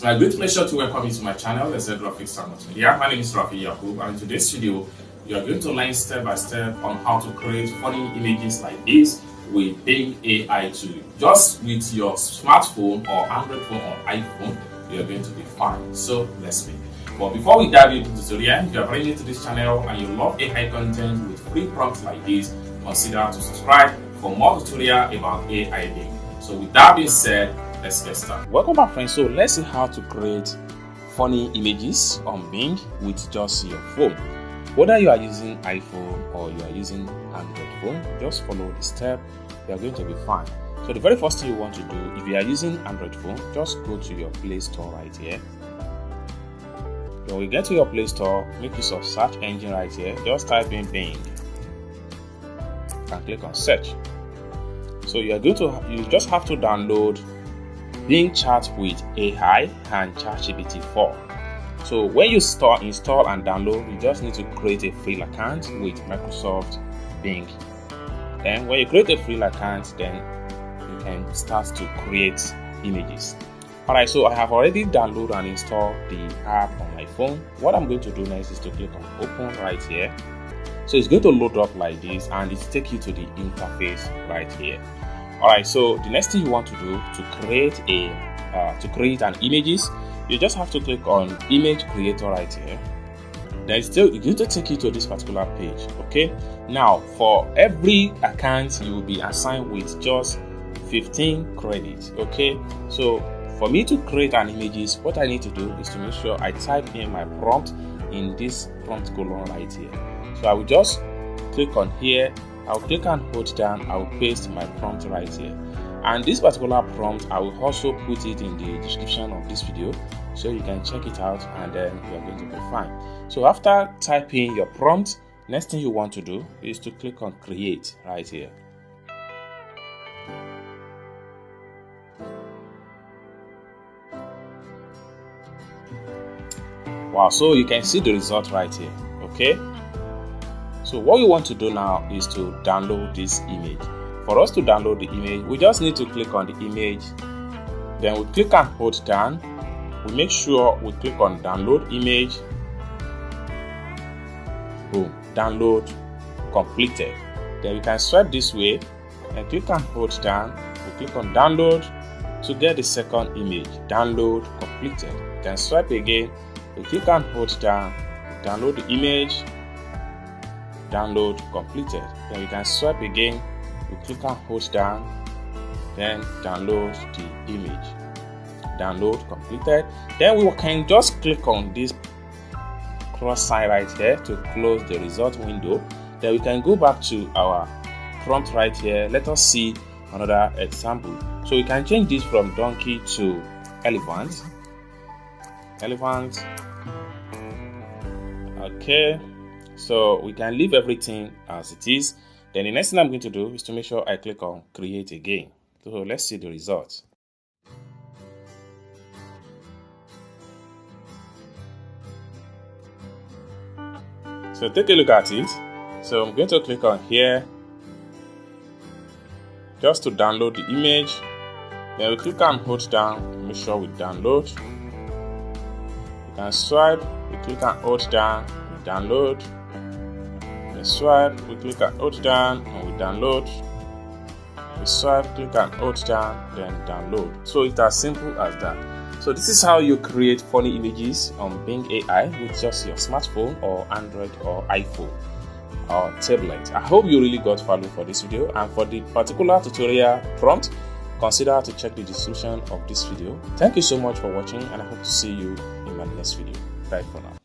My great pleasure to welcome you to my channel, the Graphics Channel. Yeah, my name is Rafi Yakub, and in today's video, you are going to learn step by step on how to create funny images like this with Bing AI tool. Just with your smartphone or Android phone or iPhone, you are going to be fine. So let's begin. But before we dive into the tutorial, if you are brand new to this channel and you love AI content with free prompts like this, consider to subscribe for more tutorial about AI Bing. So with that being said, let's get started. Welcome back, friends. So let's see how to create funny images on Bing with just your phone. Whether you are using iPhone or you are using Android phone, just follow the step. You are going to be fine. So the very first thing you want to do, if you are using Android phone, just go to your Play Store right here. When we get to your Play Store, make use of search engine right here. Just type in Bing and click on search. So you just have to download Bing Chat with AI and ChatGPT 4. So when you install and download, you just need to create a free account with Microsoft Bing. Then when you create a free account, then you can start to create images. Alright, so I have already downloaded and installed the app on my phone. What I'm going to do next is to click on open right here. So it's going to load up like this and it takes you to the interface right here. Alright, so the next thing you want to do to create an images, you just have to click on image creator right here. Then it's going to take you to this particular page. Okay, now for every account you will be assigned with just 15 credits. Okay, so for me to create an images, what I need to do is to make sure I type in my prompt in this prompt column right here. So I will just click on here. I'll click and hold down, I'll paste my prompt right here. And this particular prompt, I will also put it in the description of this video so you can check it out and then you are going to be fine. So after typing your prompt, next thing you want to do is to click on create right here. Wow, so you can see the result right here. Okay. So what you want to do now is to download this image. For us to download the image, we just need to click on the image. Then we click and hold down. We make sure we click on download image. Boom, download completed. Then we can swipe this way and click and hold down. We click on download to get the second image. Download completed. You can swipe again. We click and hold down. Download the image. Download completed. Then we can swipe again. We click and hold down. Then download the image. Download completed. Then we can just click on this cross sign right here to close the result window. Then we can go back to our prompt right here. Let us see another example. So we can change this from donkey to elephant. Elephant. Okay. So we can leave everything as it is. Then the next thing I'm going to do is to make sure I click on create again. So let's see the results. So take a look at it. So I'm going to click on here just to download the image. Then we click and hold down, make sure we download. We can swipe, we click and hold down, we download. We swipe, we click and hold down, and we download. We swipe, click and hold down, then download. So it's as simple as that. So this is how you create funny images on Bing AI with just your smartphone or Android or iPhone or tablet. I hope you really got value for this video, and for the particular tutorial prompt, consider to check the description of this video. Thank you so much for watching, and I hope to see you in my next video. Bye for now.